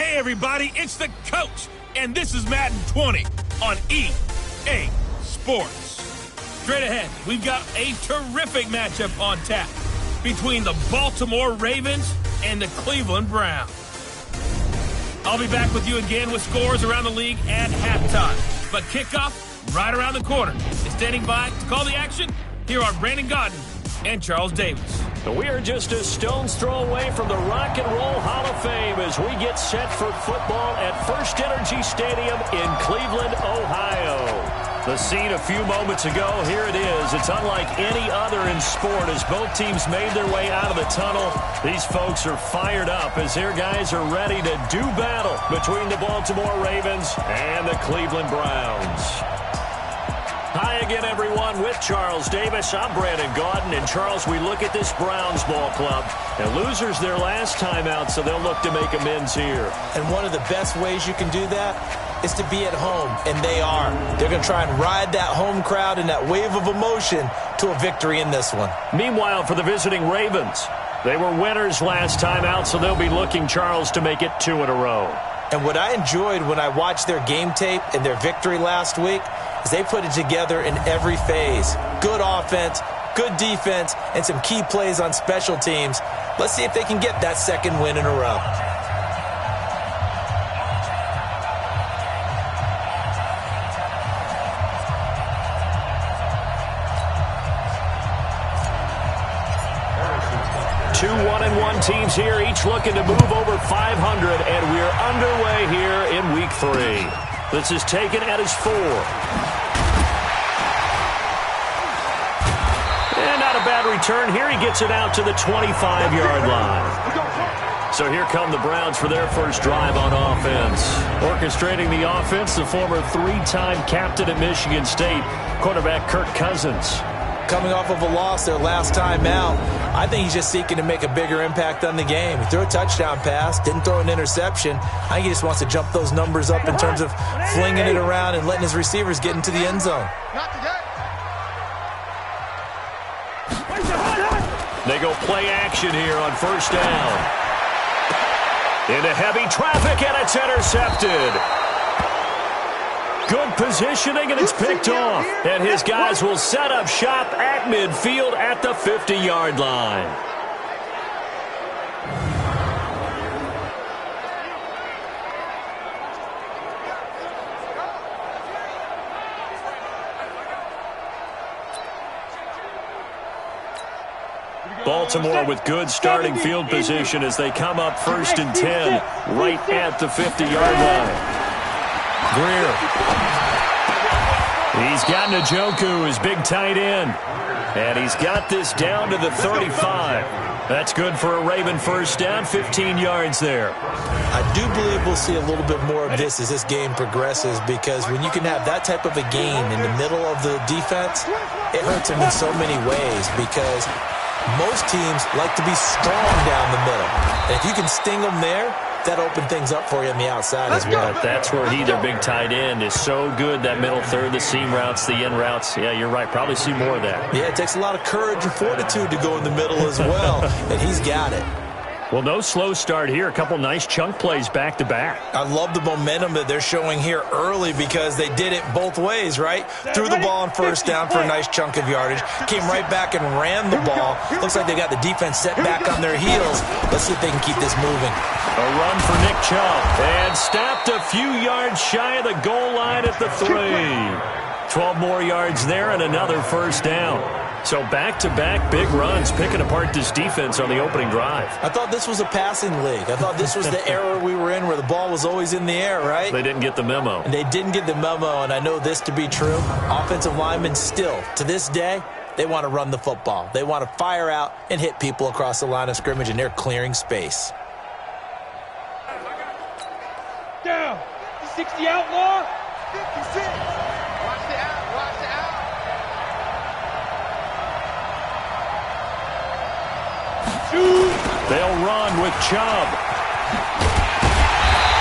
Hey everybody, it's the coach, and this is Madden 20 on EA Sports. Straight ahead, we've got a terrific matchup on tap between the Baltimore Ravens and the Cleveland Browns. I'll be back with you again with scores around the league at halftime. But kickoff right around the corner. And standing by to call the action, here are Brandon Gaudin and Charles Davis. We are just a stone's throw away from the Rock and Roll Hall of Fame as we get set for football at First Energy Stadium in Cleveland, Ohio. The scene a few moments ago, here it is. It's unlike any other in sport as both teams made their way out of the tunnel. These folks are fired up as their guys are ready to do battle between the Baltimore Ravens and the Cleveland Browns. Hi again, everyone, with Charles Davis. I'm Brandon Gaudin. And, Charles, we look at this Browns ball club. And losers their last time out, so they'll look to make amends here. And one of the best ways you can do that is to be at home, and they are. They're going to try and ride that home crowd and that wave of emotion to a victory in this one. Meanwhile, for the visiting Ravens, they were winners last time out, so they'll be looking, Charles, to make it 2 in a row. And what I enjoyed when I watched their game tape and their victory last week is they put it together in every phase. Good offense, good defense, and some key plays on special teams. Let's see if they can get that second win in a row. Two 1-1 teams here, each looking to move over 500, and we're underway here in Week 3. This is taken at his 4. And not a bad return here. He gets it out to the 25-yard line. So here come the Browns for their first drive on offense. Orchestrating the offense, the former 3-time captain at Michigan State, quarterback Kirk Cousins. Coming off of a loss their last time out, I think he's just seeking to make a bigger impact on the game. He threw a touchdown pass, didn't throw an interception. I think he just wants to jump those numbers up in terms of flinging it around and letting his receivers get into the end zone. They go play action here on first down. Into heavy traffic, and it's intercepted. Good positioning, and it's picked off. And his guys will set up shop at midfield at the 50-yard line. Baltimore with good starting field position as they come up 1st and 10 right at the 50-yard line. Greer. He's got Njoku, his big tight end. And he's got this down to the 35. That's good for a Raven first down, 15 yards there. I do believe we'll see a little bit more of this as this game progresses, because when you can have that type of a gain in the middle of the defense, it hurts them in so many ways, because most teams like to be strong down the middle. And if you can sting them there, that opened things up for you on the outside as well. That's where he, their big tight end, is so good, that middle third, the seam routes, the in routes. Yeah, you're right. Probably see more of that. Yeah, it takes a lot of courage and fortitude to go in the middle as well, and he's got it. Well, no slow start here. A couple nice chunk plays back-to-back. I love the momentum that they're showing here early, because they did it both ways, right? Threw the ball on first down for a nice chunk of yardage, came right back and ran the ball. Looks like they got the defense set back on their heels. Let's see if they can keep this moving. A run for Nick Chubb, and stopped a few yards shy of the goal line at the 3. 12 more yards there and another first down. So back-to-back big runs, picking apart this defense on the opening drive. I thought this was a passing league. I thought this was the era we were in where the ball was always in the air, right? They didn't get the memo. And they didn't get the memo, and I know this to be true. Offensive linemen still, to this day, they want to run the football. They want to fire out and hit people across the line of scrimmage, and they're clearing space. Down. 60 outlaw. 56. Watch the out. Watch the out. They'll run with Chubb.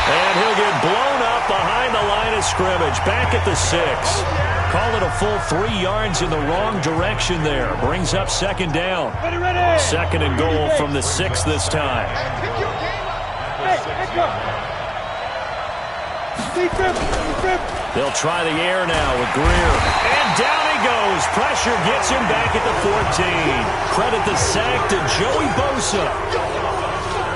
And he'll get blown up behind the line of scrimmage. Back at the 6. Call it a full 3 yards in the wrong direction there. Brings up second down. Ready. Second and goal from the 6 this time. Hey, They'll try the air now with Greer. And down he goes. Pressure gets him back at the 14. Credit the sack to Joey Bosa.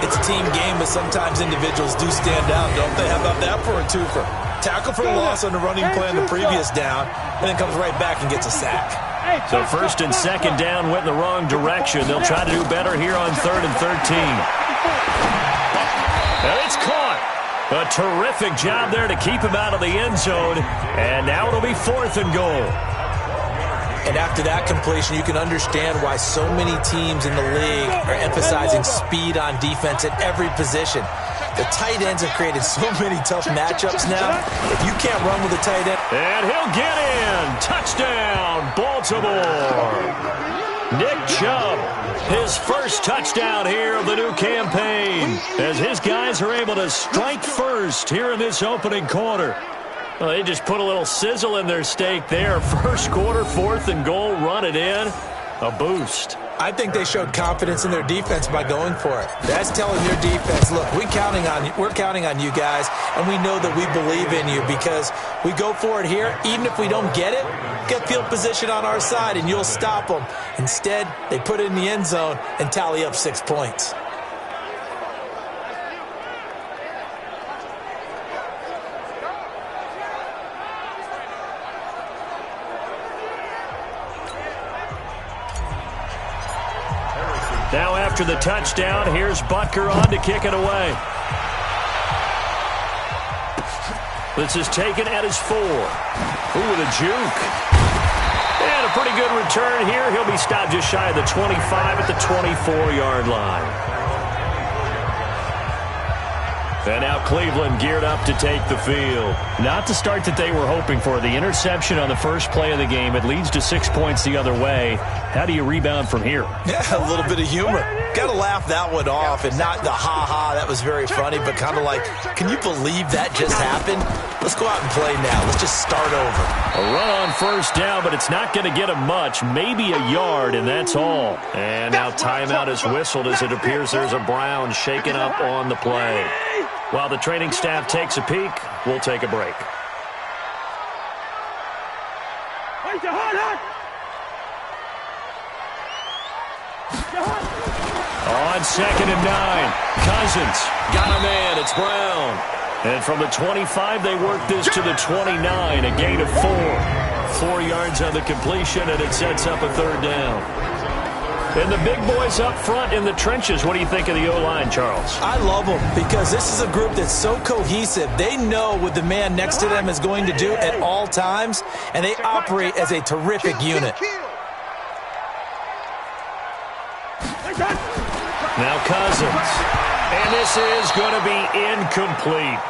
It's a team game, but sometimes individuals do stand out, don't they? How about that for a twofer? Tackle for a loss on the running play on the previous down, and then comes right back and gets a sack. So first and second down went in the wrong direction. They'll try to do better here on 3rd and 13. And it's caught. A terrific job there to keep him out of the end zone. And now it'll be 4th and goal. And after that completion, you can understand why so many teams in the league are emphasizing speed on defense at every position. The tight ends have created so many tough matchups now. If you can't run with a tight end. And he'll get in. Touchdown, Baltimore. Nick Chubb, his first touchdown here of the new campaign, as his guys are able to strike first here in this opening quarter. Well, they just put a little sizzle in their steak there. First quarter, 4th and goal, run it in. A boost. I think they showed confidence in their defense by going for it. That's telling their defense, look, we're counting on you guys, and we know that we believe in you because we go for it here. Even if we don't get it, get field position on our side, and you'll stop them. Instead, they put it in the end zone and tally up 6 points. Now after the touchdown, here's Butker on to kick it away. This is taken at his 4. Ooh, with a juke. And a pretty good return here. He'll be stopped just shy of the 25 at the 24-yard line. And now Cleveland geared up to take the field. Not the start that they were hoping for. The interception on the first play of the game. It leads to 6 points the other way. How do you rebound from here? Yeah, a little bit of humor. Got to laugh that one off, and not the ha-ha, that was very funny, but kind of like, can you believe that just happened? Let's go out and play now. Let's just start over. A run on first down, but it's not going to get him much. Maybe a yard, and that's all. And now timeout is whistled as it appears there's a Brown shaken up on the play. While the training staff takes a peek, we'll take a break. On 2nd and 9, Cousins got a man. It's Brown. And from the 25, they work this to the 29, a gain of 4. 4 yards on the completion, and it sets up a 3rd down. And the big boys up front in the trenches. What do you think of the O-line, Charles? I love them because this is a group that's so cohesive. They know what the man next to them is going to do at all times, and they operate as a terrific unit. Now Cousins. And this is going to be incomplete.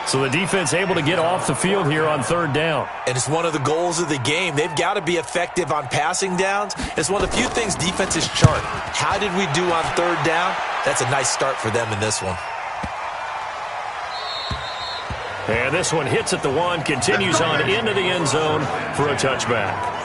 So the defense able to get off the field here on 3rd down. And it's one of the goals of the game. They've got to be effective on passing downs. It's one of the few things defenses chart. How did we do on 3rd down? That's a nice start for them in this one. And this one hits at the 1, continues on into the end zone for a touchback.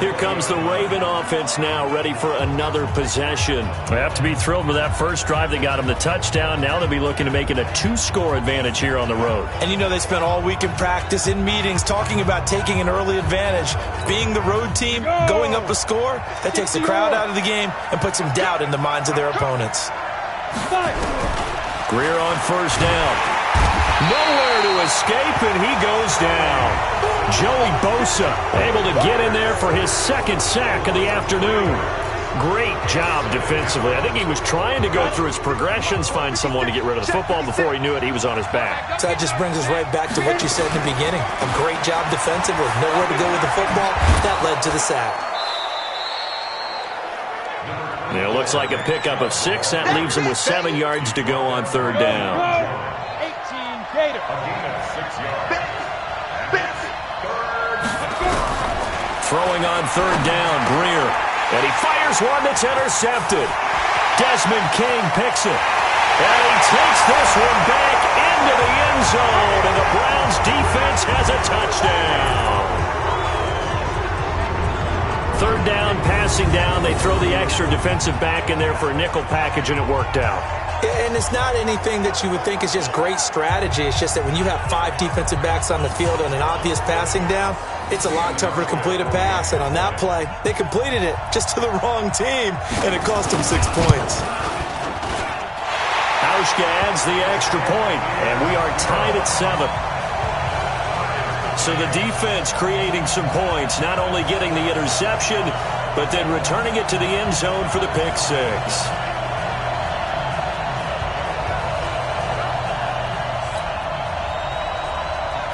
Here comes the Raven offense now, ready for another possession. They have to be thrilled with that first drive. They got them the touchdown. Now they'll be looking to make it a 2-score advantage here on the road. And you know they spent all week in practice, in meetings, talking about taking an early advantage. Being the road team, going up a score, that takes the crowd out of the game and puts some doubt in the minds of their opponents. Greer on 1st down. Nowhere to escape, and he goes down. Joey Bosa able to get in there for his 2nd sack of the afternoon. Great job defensively. I think he was trying to go through his progressions, find someone to get rid of the football. Before he knew it, he was on his back. So that just brings us right back to what you said in the beginning. A great job defensively. Nowhere to go with the football. That led to the sack. Yeah, it looks like a pickup of 6. That leaves him with 7 yards to go on 3rd down. 18 Gator. Throwing on 3rd down, Greer. And he fires one that's intercepted. Desmond King picks it. And he takes this one back into the end zone. And the Browns defense has a touchdown. 3rd down, passing down. They throw the extra defensive back in there for a nickel package, and it worked out. And it's not anything that you would think is just great strategy. It's just that when you have 5 defensive backs on the field and an obvious passing down, it's a lot tougher to complete a pass. And on that play, they completed it just to the wrong team, and it cost them 6 points. Hauschka adds the extra point, and we are tied at 7. So the defense creating some points, not only getting the interception, but then returning it to the end zone for the pick 6.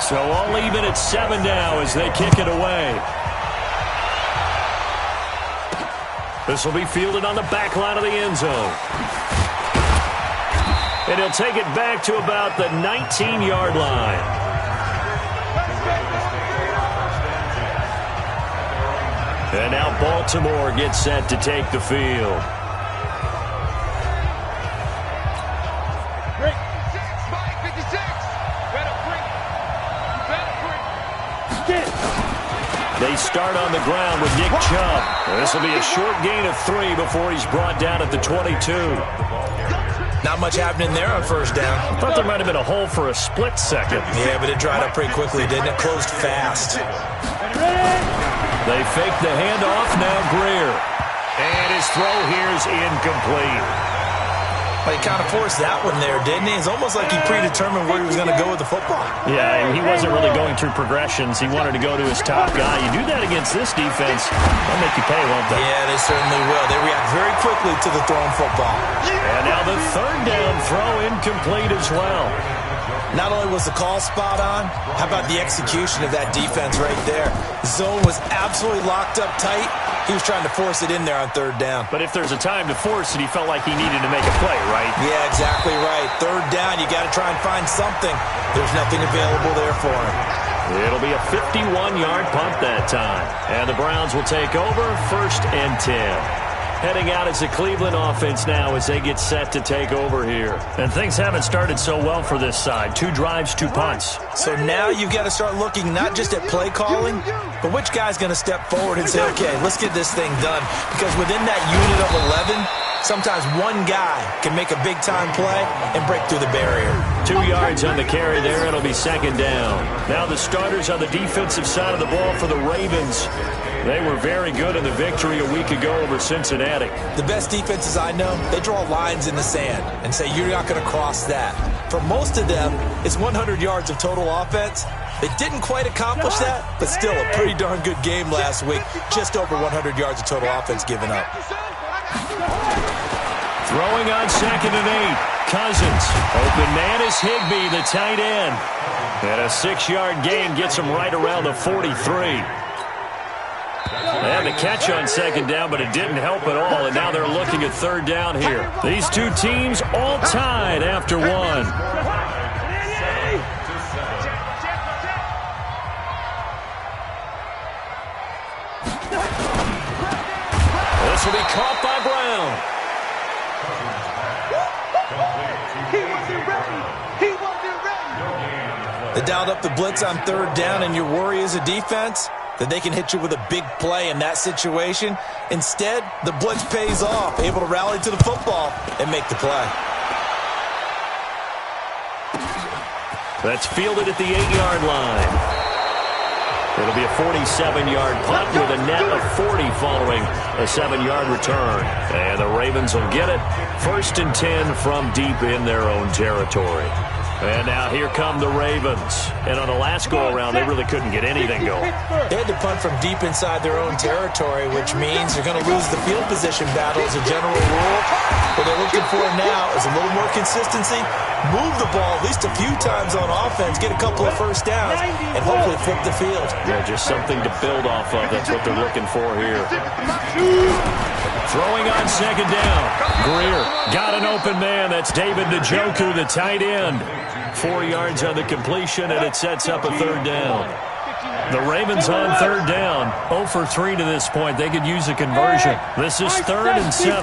So all even at 7 now as they kick it away. This will be fielded on the back line of the end zone. And he'll take it back to about the 19-yard line. And now Baltimore gets set to take the field. They start on the ground with Nick Chubb. This will be a short gain of 3 before he's brought down at the 22. Not much happening there on first down. I thought there might have been a hole for a split second. Yeah, but it dried up pretty quickly, didn't it? Closed fast. They fake the handoff, now Greer. And his throw here is incomplete. Well, he kind of forced that one there, didn't he? It's almost like he predetermined where he was going to go with the football. Yeah, he wasn't really going through progressions. He wanted to go to his top guy. You do that against this defense, they'll make you pay, won't they? Yeah, they certainly will. They react very quickly to the thrown football. And now the third down throw incomplete as well. Not only was the call spot on, how about the execution of that defense right there? The zone was absolutely locked up tight. He was trying to force it in there on third down. But if there's a time to force it, he felt like he needed to make a play, right? Yeah, exactly right. Third down, you got to try and find something. There's nothing available there for him. It'll be a 51-yard punt that time. And the Browns will take over 1st and 10. Heading out as the Cleveland offense now as they get set to take over here. And things haven't started so well for this side. 2 drives, 2 punts. So now you've got to start looking not just at play calling, but which guy's going to step forward and say, okay, let's get this thing done. Because within that unit of 11, sometimes one guy can make a big-time play and break through the barrier. 2 yards on the carry there. It'll be 2nd down. Now the starters on the defensive side of the ball for the Ravens. They were very good in the victory a week ago over Cincinnati. The best defenses I know, they draw lines in the sand and say you're not going to cross that. For most of them, it's 100 yards of total offense. They didn't quite accomplish that, but still a pretty darn good game last week. Just over 100 yards of total offense given up. Throwing on 2nd and 8. Cousins. Open man is Higbee, the tight end. And a 6-yard gain gets him right around the 43. They had the catch on 2nd down, but it didn't help at all, and now they're looking at 3rd down here. These 2 teams all tied after 1. This will be caught by Brown. They dialed up the blitz on 3rd down, and your worry as a defense that they can hit you with a big play in that situation. Instead, the blitz pays off, able to rally to the football and make the play. That's fielded at the 8-yard line. It'll be a 47-yard punt with a net of 40 following a 7-yard return. And the Ravens will get it. 1st and 10 from deep in their own territory. And now here come the Ravens. And on the last go-around, they really couldn't get anything going. They had to punt from deep inside their own territory, which means they're going to lose the field position battle as a general rule. What they're looking for now is a little more consistency, move the ball at least a few times on offense, get a couple of first downs, and hopefully flip the field. Yeah, just something to build off of. That's what they're looking for here. Throwing on 2nd down. Greer got an open man. That's David Njoku, the tight end. 4 yards on the completion, and it sets up a 3rd down. The Ravens on 3rd down. 0 for 3 to this point. They could use a conversion. This is 3rd and 7.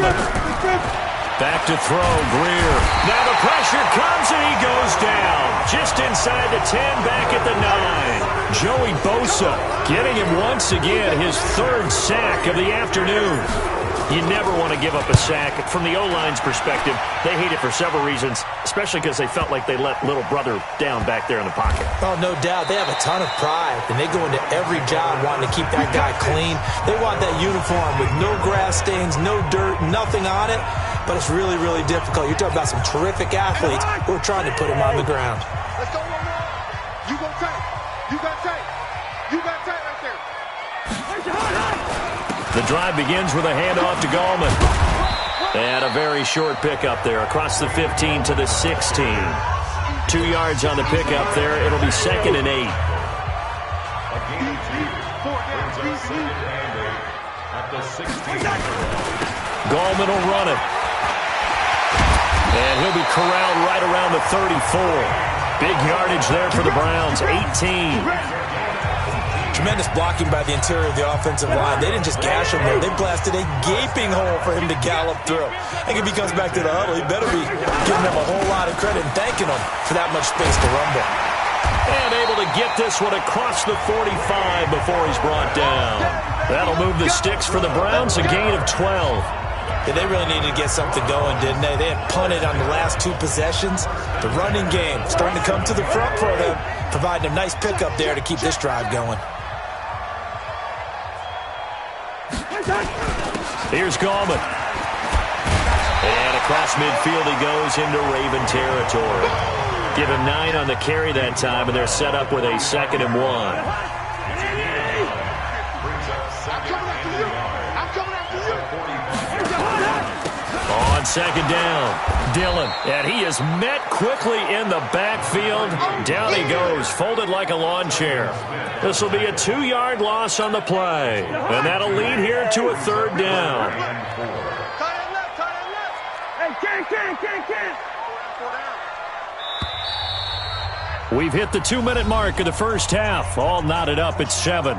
Back to throw, Greer. Now the pressure comes, and he goes down. Just inside the 10, back at the 9. Joey Bosa getting him once again, his 3rd sack of the afternoon. You never want to give up a sack. From the O-line's perspective, they hate it for several reasons, especially because they felt like they let little brother down back there in the pocket. Oh, no doubt. They have a ton of pride, and they go into every job wanting to keep that guy clean. They want that uniform with no grass stains, no dirt, nothing on it, but it's really, really difficult. You're talking about some terrific athletes who are trying to put him on the ground. Let's go, you go tight. You got tight. You got tight right there. The drive begins with a handoff to Gallman. And a very short pickup there across the 15 to the 16. 2 yards on the pickup there. It'll be 2nd and 8. Gallman will run it. And he'll be corralled right around the 34. Big yardage there for the Browns, 18. Tremendous blocking by the interior of the offensive line. They didn't just gash him there. They blasted a gaping hole for him to gallop through. I think if he comes back to the huddle, he better be giving them a whole lot of credit and thanking them for that much space to rumble. And able to get this one across the 45 before he's brought down. That'll move the sticks for the Browns, a gain of 12. Yeah, they really needed to get something going, didn't they? They had punted on the last 2 possessions. The running game starting to come to the front for them, providing a nice pickup there to keep this drive going. Here's Gallman. And across midfield he goes into Raven territory. Give him 9 on the carry that time, and they're set up with a 2nd and 1. On 2nd down, Dillon. And he is met quickly in the backfield. Down he goes, folded like a lawn chair. This will be a 2-yard loss on the play. And that'll lead here to a 3rd down. We've hit the 2-minute mark of the first half. All knotted up at 7.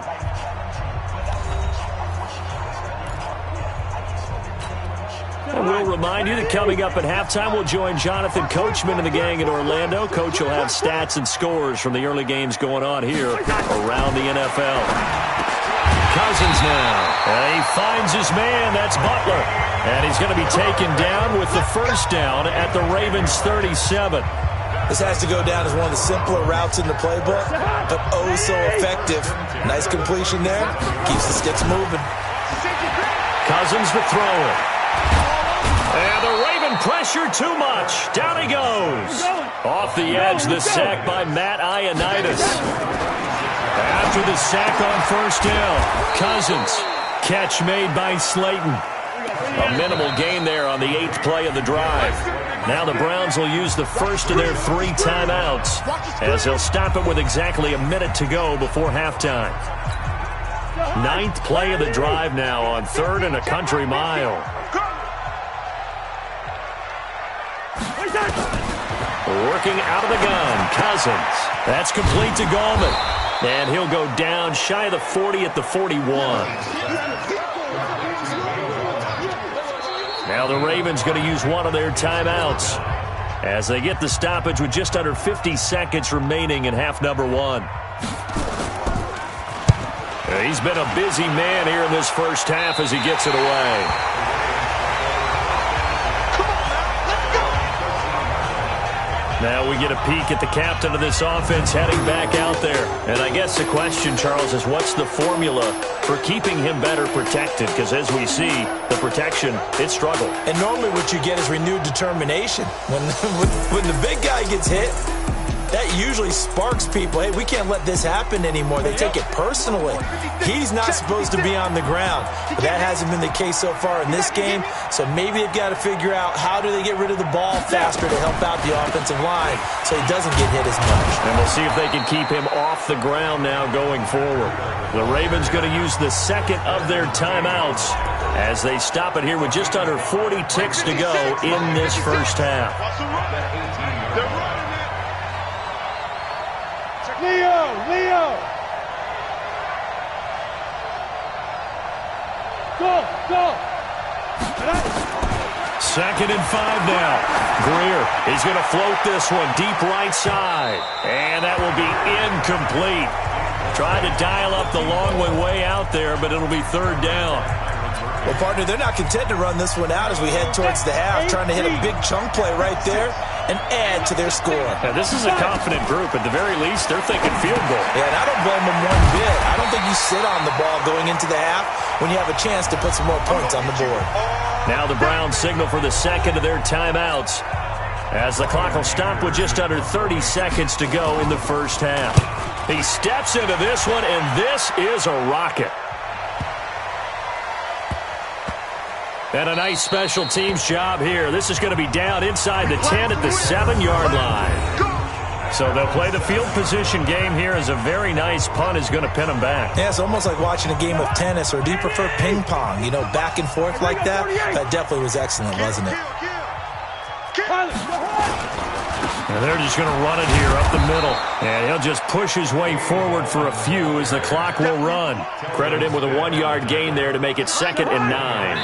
And we'll remind you that coming up at halftime, we'll join Jonathan Coachman and the gang in Orlando. Coach will have stats and scores from the early games going on here around the NFL. Cousins now. And he finds his man. That's Butler. And he's going to be taken down with the first down at the Ravens' 37. This has to go down as one of the simpler routes in the playbook, but oh so effective. Nice completion there. Keeps the sticks moving. Cousins to throw it. And the Raven pressure too much. Down he goes. Off the edge, the sack by Matt Ioannidis. After the sack on first down, Cousins. Catch made by Slayton. A minimal gain there on the 8th play of the drive. Now the Browns will use the first of their 3 timeouts as they'll stop it with exactly a minute to go before halftime. 9th play of the drive now on 3rd and a country mile. Working out of the gun, Cousins. That's complete to Gallman. And he'll go down shy of the 40 at the 41. Now the Ravens going to use one of their timeouts as they get the stoppage with just under 50 seconds remaining in half number 1. He's been a busy man here in this first half as he gets it away. Now we get a peek at the captain of this offense heading back out there. And I guess the question, Charles, is what's the formula for keeping him better protected? Because as we see, the protection, it struggled. And normally what you get is renewed determination. When the big guy gets hit, that usually sparks people. Hey, we can't let this happen anymore. They take it personally. He's not supposed to be on the ground. But that hasn't been the case so far in this game. So maybe they've got to figure out how do they get rid of the ball faster to help out the offensive line so he doesn't get hit as much. And we'll see if they can keep him off the ground now going forward. The Ravens going to use the second of their timeouts as they stop it here with just under 40 ticks to go in this first half. Leo! Go! 2nd and 5 now. Greer, he's going to float this one deep right side. And that will be incomplete. Tried to dial up the long way out there, but it'll be 3rd down. Well, partner, they're not content to run this one out as we head towards the half, trying to hit a big chunk play right there and add to their score. Yeah, this is a confident group. At the very least, they're thinking field goal. Yeah, and I don't blame them one bit. I don't think you sit on the ball going into the half when you have a chance to put some more points on the board. Now the Browns signal for the second of their timeouts, as the clock will stop with just under 30 seconds to go in the first half. He steps into this one, and this is a rocket. And a nice special teams job here. This is going to be down inside the 10 at the 7-yard line. So they'll play the field position game here as a very nice punt is going to pin them back. Yeah, it's almost like watching a game of tennis, or do you prefer ping pong? You know, back and forth like that? That definitely was excellent, wasn't it? And they're just going to run it here up the middle. And he'll just push his way forward for a few as the clock will run. Credit him with a 1-yard gain there to make it 2nd and 9.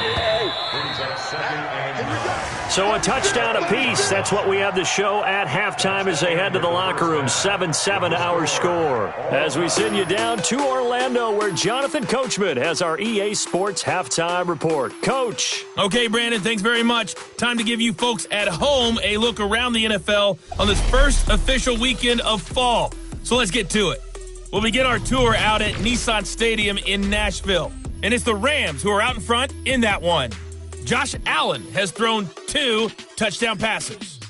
So a touchdown apiece. That's what we have to show at halftime as they head to the locker room. 7-7 our score. As we send you down to Orlando, where Jonathan Coachman has our EA Sports halftime report. Coach. Okay, Brandon, thanks very much. Time to give you folks at home a look around the NFL on this first official weekend of fall. So let's get to it. We'll begin our tour out at Nissan Stadium in Nashville. And it's the Rams who are out in front in that one. Josh Allen has thrown 2 touchdown passes.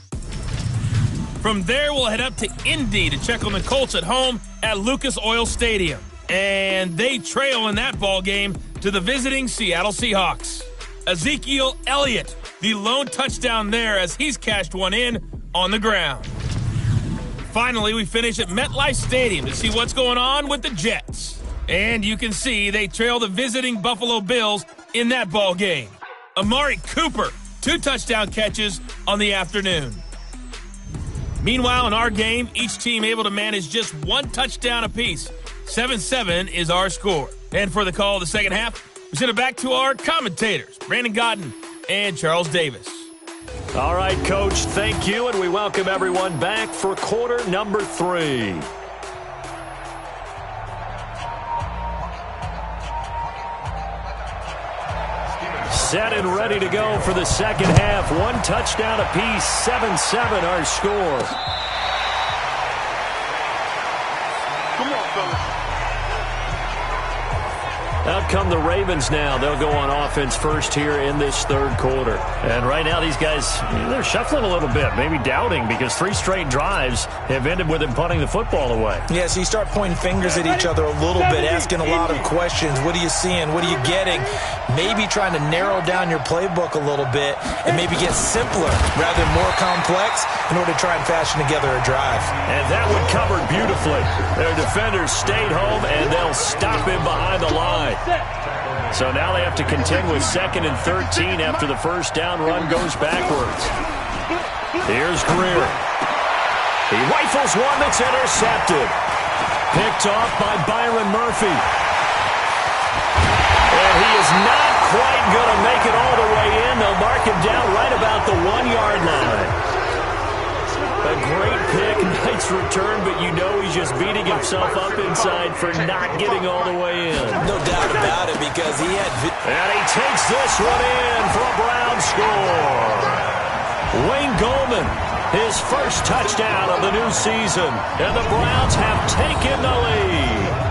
From there, we'll head up to Indy to check on the Colts at home at Lucas Oil Stadium. And they trail in that ball game to the visiting Seattle Seahawks. Ezekiel Elliott, the lone touchdown there as he's cashed one in on the ground. Finally, we finish at MetLife Stadium to see what's going on with the Jets. And you can see they trail the visiting Buffalo Bills in that ball game. Amari Cooper, 2 touchdown catches on the afternoon. Meanwhile, in our game, each team able to manage just 1 touchdown apiece. 7-7 is our score. And for the call of the second half, we send it back to our commentators, Brandon Godden and Charles Davis. All right, Coach, thank you, and we welcome everyone back for quarter number 3. Set and ready to go for the second half. 1 touchdown apiece, 7-7 our score. Come on, fellas. Out come the Ravens now. They'll go on offense first here in this third quarter. And right now these guys, they're shuffling a little bit, maybe doubting, because 3 straight drives have ended with them punting the football away. Yeah, so you start pointing fingers at each other a little bit, asking a lot of questions. What are you seeing? What are you getting? Maybe trying to narrow down your playbook a little bit and maybe get simpler rather than more complex in order to try and fashion together a drive. And that one covered beautifully. Their defenders stayed home, and they'll stop him behind the line. So now they have to contend with 2nd and 13 after the first down run goes backwards. Here's Greer. He rifles one that's intercepted. Picked off by Byron Murphy. And he is not quite going to make it all the way in. They'll mark him down right about the 1-yard line. A great pick, nice return, but you know he's just beating himself up inside for not getting all the way in. No doubt about it, because he had... And he takes this one in for a Brown score. Wayne Goldman, his first touchdown of the new season. And the Browns have taken the lead.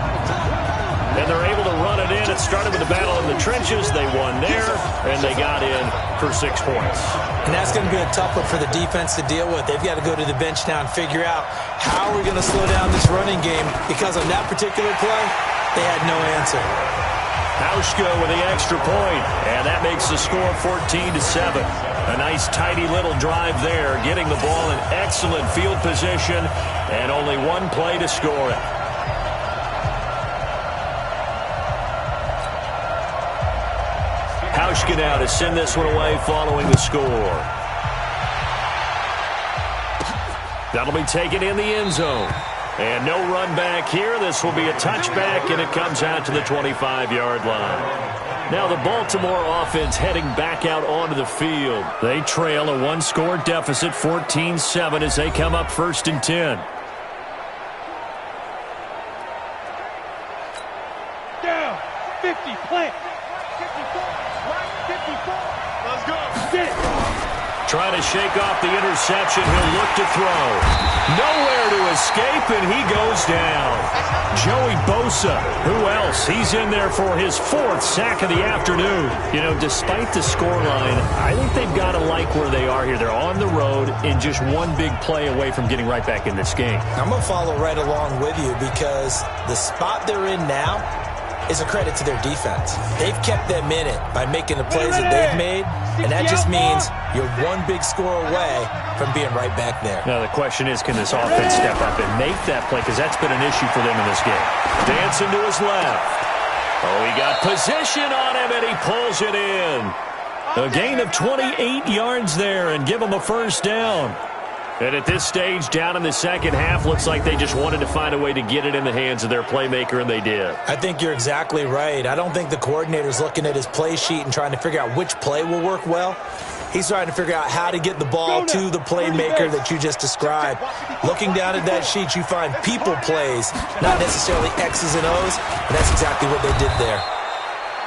And they're able to run it in. It started with the battle in the trenches. They won there, and they got in for 6 points. And that's going to be a tough one for the defense to deal with. They've got to go to the bench now and figure out how we're going to slow down this running game, because on that particular play, they had no answer. Hauschka with the extra point, and that makes the score 14-7. A nice, tidy little drive there, getting the ball in excellent field position, and only 1 play to score it. Hauschka now to send this one away following the score. That'll be taken in the end zone. And no run back here. This will be a touchback, and it comes out to the 25-yard line. Now the Baltimore offense heading back out onto the field. They trail a 1-score deficit, 14-7, as they come up 1st and 10. Down, 50, plant. Let's go. Trying to shake off the interception. He'll look to throw. Nowhere to escape, and he goes down. Joey Bosa. Who else? He's in there for his 4th sack of the afternoon. You know, despite the scoreline, I think they've got to like where they are here. They're on the road and just one big play away from getting right back in this game. I'm going to follow right along with you because the spot they're in now is a credit to their defense. They've kept them in it by making the plays that they've made, and that just means you're one big score away from being right back there. Now the question is, can this offense step up and make that play? Because that's been an issue for them in this game. Dancing to his left. Oh, he got position on him, and he pulls it in. A gain of 28 yards there and give him a first down. And at this stage, down in the second half, looks like they just wanted to find a way to get it in the hands of their playmaker, and they did. I think you're exactly right. I don't think the coordinator's looking at his play sheet and trying to figure out which play will work well. He's trying to figure out how to get the ball to the playmaker that you just described. Looking down at that sheet, you find people plays, not necessarily X's and O's, and that's exactly what they did there.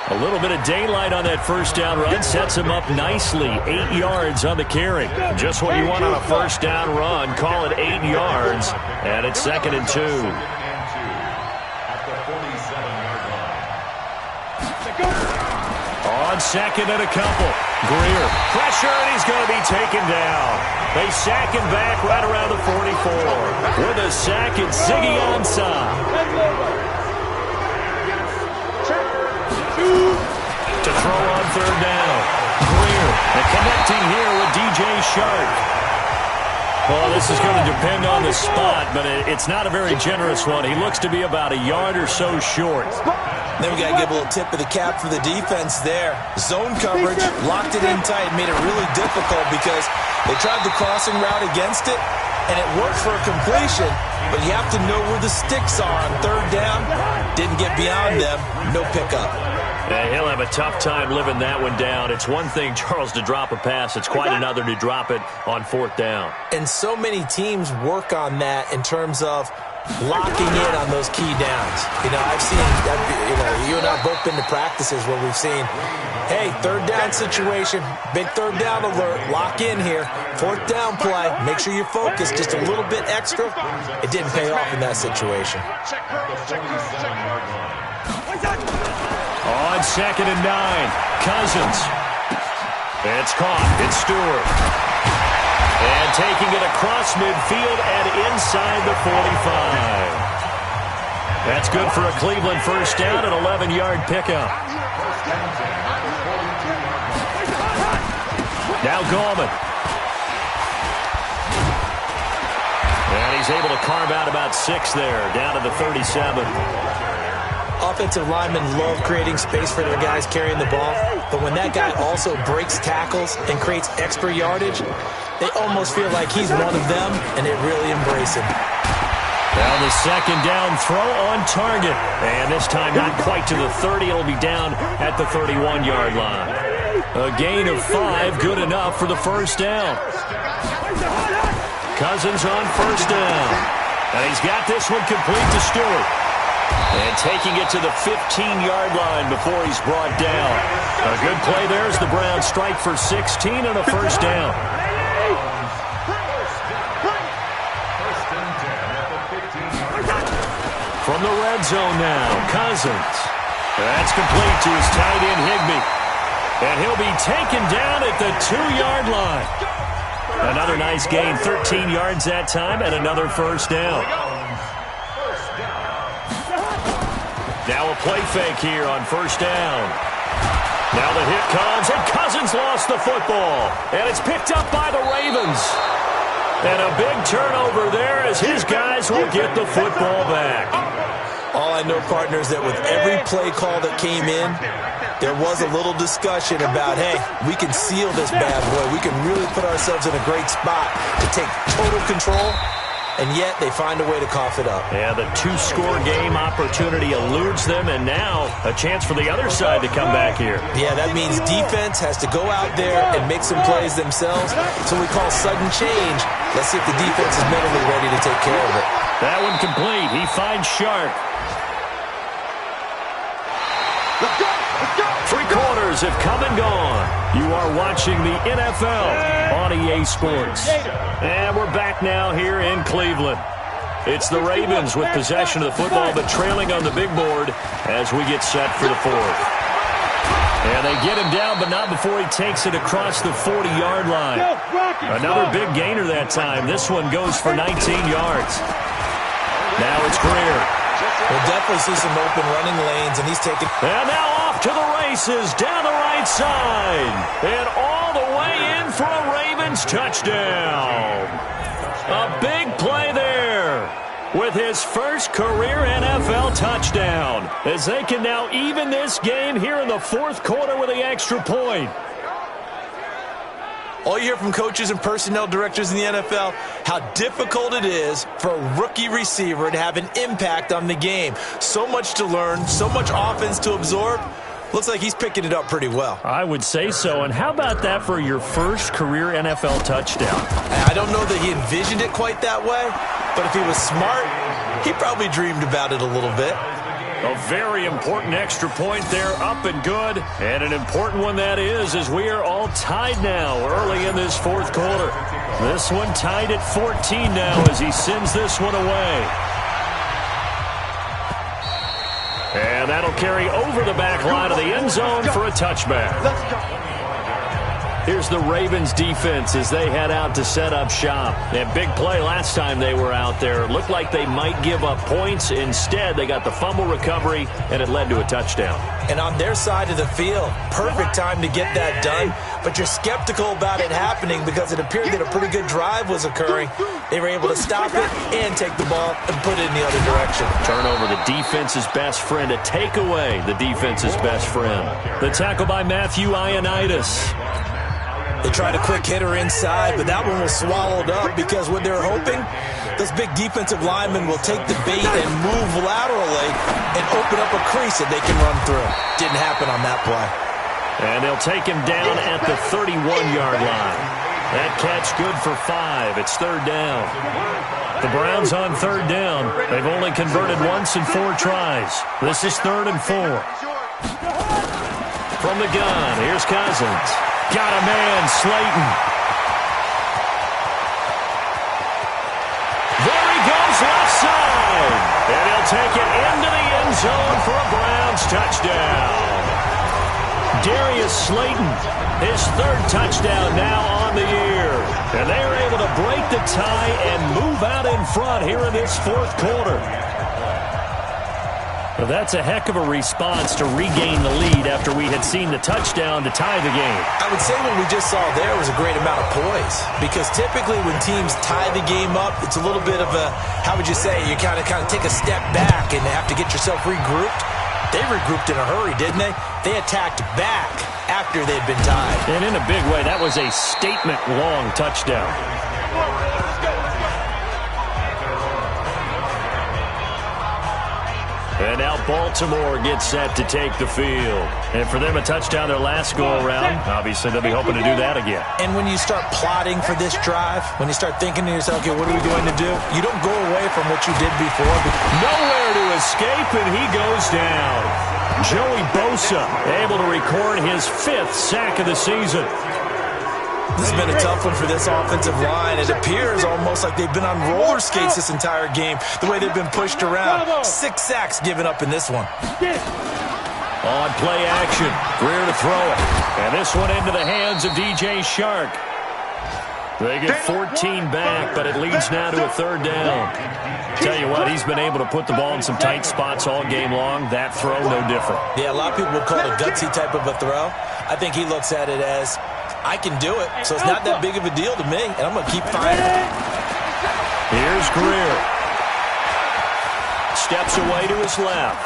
A little bit of daylight on that first down run sets him up nicely. 8 yards on the carry. Just what you want on a first down run. Call it 8 yards, and it's 2nd and 2. On 2nd and a couple. Greer, pressure, and he's going to be taken down. They sack him back right around the 44. With a sack, it's Ziggy Ansah. To throw on 3rd down. Greer, and connecting here with DJ Shark. Well, this is going to depend on the spot, but it's not a very generous one. He looks to be about a yard or so short. Then we got to give a little tip of the cap for the defense there. Zone coverage, locked it in tight, made it really difficult because they tried the crossing route against it, and it worked for a completion, but you have to know where the sticks are on 3rd down. Didn't get beyond them, no pickup. He'll have a tough time living that one down. It's one thing, Charles, to drop a pass. It's quite another to drop it on 4th down. And so many teams work on that in terms of locking in on those key downs. You know, I've seen, you and I have both been to practices where we've seen, hey, 3rd down situation, big 3rd down alert, lock in here. 4th down play, make sure you're focused just a little bit extra. It didn't pay off in that situation. On 2nd and 9, Cousins. It's caught. It's Stewart. And taking it across midfield and inside the 45. That's good for a Cleveland first down, an 11-yard pickup. Now Gallman. And he's able to carve out about 6 there, down to the 37. Offensive linemen love creating space for their guys carrying the ball, but when that guy also breaks tackles and creates extra yardage, they almost feel like he's one of them, and they really embrace him. Now the 2nd down throw on target, and this time not quite to the 30. It'll be down at the 31-yard line. A gain of 5, good enough for the first down. Cousins on first down, and he's got this one complete to Stewart. And taking it to the 15-yard line before he's brought down. A good play there as the Browns strike for 16 and a first down. From the red zone now, Cousins. That's complete to his tight end, Higbee. And he'll be taken down at the 2-yard line. Another nice gain, 13 yards that time, and another first down. Now a play fake here on first down. Now the hit comes, and Cousins lost the football. And it's picked up by the Ravens. And a big turnover there as his guys will get the football back. All I know, partners, that with every play call that came in, there was a little discussion about, hey, we can seal this bad boy. We can really put ourselves in a great spot to take total control. And yet they find a way to cough it up. Yeah, the 2-score game opportunity eludes them, and now a chance for the other side to come back here. Yeah, that means defense has to go out there and make some plays themselves. So we call sudden change. Let's see if the defense is mentally ready to take care of it. That one complete. He finds Sharp. 3/4 Players have come and gone. You are watching the NFL on EA Sports. And we're back now here in Cleveland. It's the Ravens with possession of the football, but trailing on the big board as we get set for the fourth. And they get him down, but not before he takes it across the 40-yard line. Another big gainer that time. This one goes for 19 yards. Now it's Greer. We'll definitely see some open running lanes, and he's taking... And now off to the races, down the right side. And all the way in for a Ravens touchdown. A big play there with his first career NFL touchdown, as they can now even this game here in the fourth quarter with the extra point. All you hear from coaches and personnel directors in the NFL, how difficult it is for a rookie receiver to have an impact on the game. So much to learn, so much offense to absorb. Looks like he's picking it up pretty well. I would say so. And how about that for your first career NFL touchdown? I don't know that he envisioned it quite that way, but if he was smart, he probably dreamed about it a little bit. A very important extra point there, up and good. And an important one that is, as we are all tied now early in this fourth quarter. This one tied at 14 now as he sends this one away. And that'll carry over the back line of the end zone for a touchback. Here's the Ravens defense as they head out to set up shop. That big play last time they were out there. It looked like they might give up points. Instead, they got the fumble recovery, and it led to a touchdown. And on their side of the field, perfect time to get that done. But you're skeptical about it happening because it appeared that a pretty good drive was occurring. They were able to stop it and take the ball and put it in the other direction. Turnover, the defense's best friend. A takeaway, the defense's best friend. The tackle by Matthew Ioannidis. They tried a quick hitter inside, but that one was swallowed up because what they're hoping, those big defensive linemen will take the bait and move laterally and open up a crease that they can run through. Didn't happen on that play. And they'll take him down at the 31-yard line. That catch good for 5. It's third down. The Browns on third down. They've only converted once in 4 tries. This is 3rd and 4. From the gun, here's Cousins. Got a man, Slayton. There he goes, left side. And he'll take it into the end zone for a Browns touchdown. Darius Slayton, his 3rd touchdown now on the year. And they are able to break the tie and move out in front here in this fourth quarter. Well, that's a heck of a response to regain the lead after we had seen the touchdown to tie the game. I would say what we just saw there was a great amount of poise, because typically when teams tie the game up, it's a little bit of a, how would you say, you kind of take a step back and have to get yourself regrouped. They regrouped in a hurry, didn't they? They attacked back after they'd been tied. And in a big way, that was a statement-long touchdown. And now Baltimore gets set to take the field. And for them, a touchdown their last go-around. Obviously, they'll be hoping to do that again. And when you start plotting for this drive, when you start thinking to yourself, okay, what are we going to do? You don't go away from what you did before. Nowhere to escape, and he goes down. Joey Bosa able to record his 5th sack of the season. This has been a tough one for this offensive line. It appears almost like they've been on roller skates this entire game, the way they've been pushed around. 6 sacks given up in this one. On play action, Greer to throw it. And this one into the hands of DJ Shark. They get 14 back, but it leads now to a 3rd down. Tell you what, he's been able to put the ball in some tight spots all game long. That throw, no different. Yeah, a lot of people would call it a gutsy type of a throw. I think he looks at it as, I can do it, so it's not that big of a deal to me, and I'm going to keep firing. Here's Greer. Steps away to his left.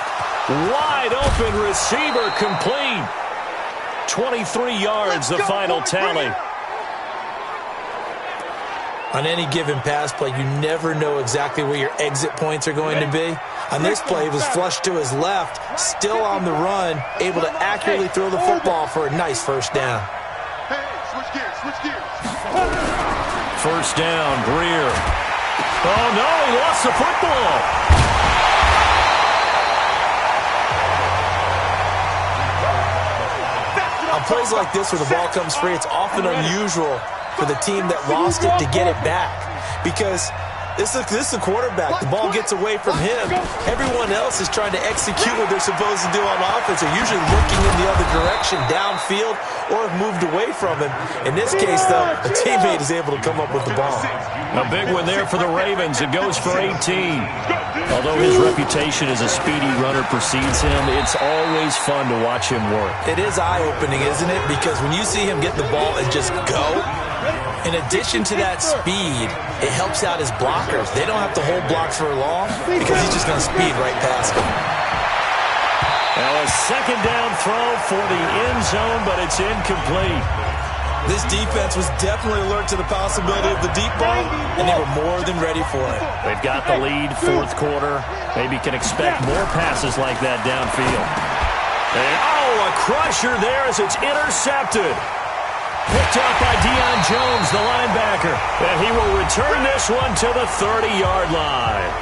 Wide open receiver complete. 23 yards, the final tally. On any given pass play, you never know exactly where your exit points are going to be. On this play, he was flushed to his left, still on the run, able to accurately throw the football for a nice 1st down. Hey, switch gears, switch gears. 1st down, Greer. Oh, no, he lost the football. plays like this where the ball comes free, it's often unusual for the team that lost it to get it back because this is a quarterback. The ball gets away from him. Everyone else is trying to execute what they're supposed to do on offense. They're usually looking in the other direction, downfield, or have moved away from him. In this case, though, a teammate is able to come up with the ball. A big one there for the Ravens. It goes for 18. Although his reputation as a speedy runner precedes him, it's always fun to watch him work. It is eye-opening, isn't it? Because when you see him get the ball and just go, in addition to that speed, it helps out his blockers. They don't have to hold blocks for long because he's just going to speed right past them. Now a second down throw for the end zone, but it's incomplete. This defense was definitely alert to the possibility of the deep ball, and they were more than ready for it. They've got the lead, fourth quarter. Maybe can expect more passes like that downfield. And, a crusher there as it's intercepted. Picked up by Deion Jones, the linebacker. And he will return this one to the 30-yard line.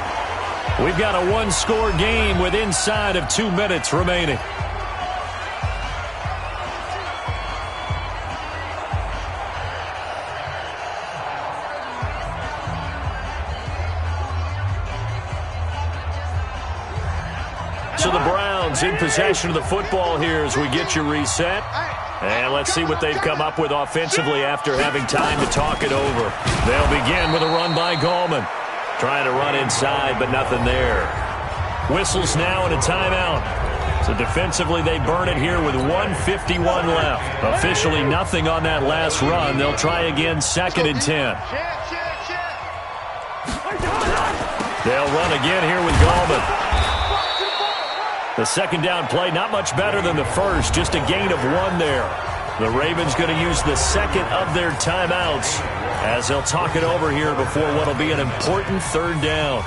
We've got a one-score game with inside of 2 minutes remaining. So the Browns in possession of the football here as we get you reset. And let's see what they've come up with offensively after having time to talk it over. They'll begin with a run by Gallman. Trying to run inside, but nothing there. Whistles now and a timeout. So defensively, they burn it here with 1:51 left. Officially nothing on that last run. They'll try again, 2nd and 10. They'll run again here with Gallman. The second down play, not much better than the first, just a gain of 1 there. The Ravens going to use the second of their timeouts as they'll talk it over here before what will be an important third down.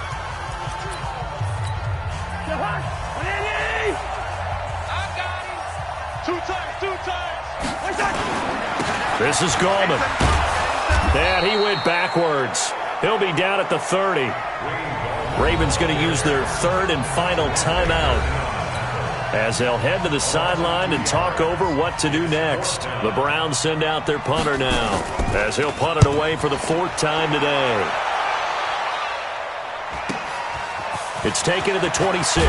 This is Gallman. And he went backwards. He'll be down at the 30. Ravens going to use their third and final timeout as they'll head to the sideline and talk over what to do next. The Browns send out their punter now as he'll punt it away for the 4th time today. It's taken to the 26.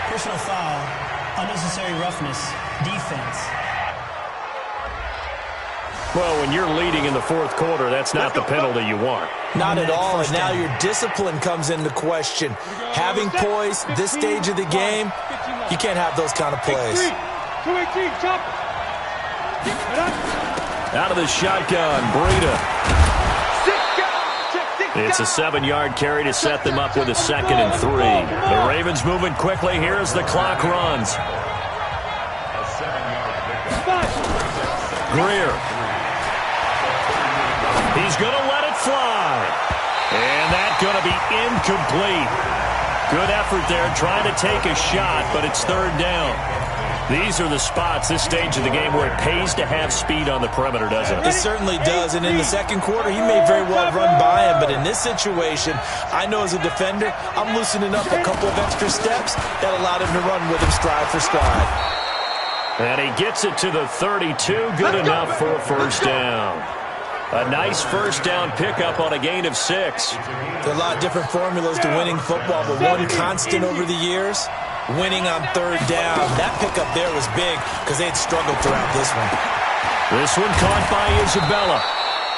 Personal foul, unnecessary roughness, defense. Well, when you're leading in the 4th quarter, that's not the penalty you want. Not at all, and now your discipline comes into question. Having poise this stage of the game, you can't have those kind of plays. Out of the shotgun, Breida. It's a 7-yard carry to set them up with a 2nd and 3. The Ravens moving quickly here as the clock runs. Greer. He's going to let it fly. And that's going to be incomplete. Good effort there trying to take a shot, but it's 3rd down. These are the spots, this stage of the game, where it pays to have speed on the perimeter, doesn't it? It certainly does, and in the 2nd quarter, he may very well run by him, but in this situation, I know as a defender, I'm loosening up a couple of extra steps that allowed him to run with him stride for stride. And he gets it to the 32, good enough for a 1st down. A nice 1st down pickup on a gain of 6. There are a lot of different formulas to winning football, but one constant over the years, winning on 3rd down. That pickup there was big because they had struggled throughout this one. This one caught by Isabella.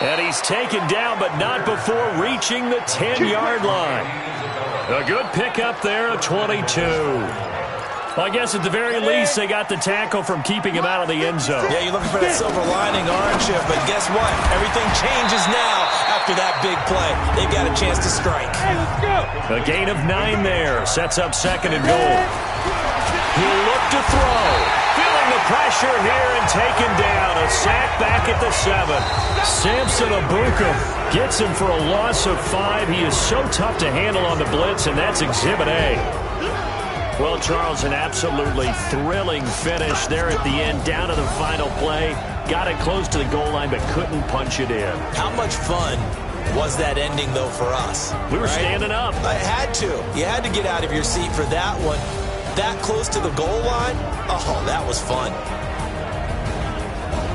And he's taken down, but not before reaching the 10-yard line. A good pickup there, a 22. Well, I guess at the very least, they got the tackle from keeping him out of the end zone. Yeah, you're looking for that silver lining, aren't you? But guess what? Everything changes now after that big play. They've got a chance to strike. Hey, let's go. A gain of 9 there. Sets up 2nd and goal. He'll look to throw. Feeling the pressure here and taken down. A sack back at the 7. Samson Abuka gets him for a loss of 5. He is so tough to handle on the blitz, and that's Exhibit A. Well, Charles, an absolutely thrilling finish there at the end, down to the final play. Got it close to the goal line, but couldn't punch it in. How much fun was that ending, though, for us? We were standing up. I had to. You had to get out of your seat for that one. that close to the goal line, oh, that was fun.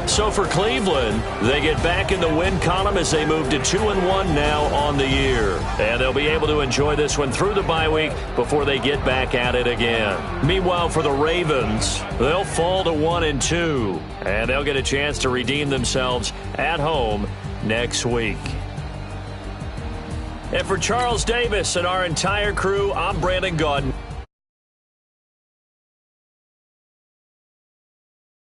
So for Cleveland, they get back in the win column as they move to 2-1 now on the year. And they'll be able to enjoy this one through the bye week before they get back at it again. Meanwhile, for the Ravens, they'll fall to 1-2. And they'll get a chance to redeem themselves at home next week. And for Charles Davis and our entire crew, I'm Brandon Gaudin.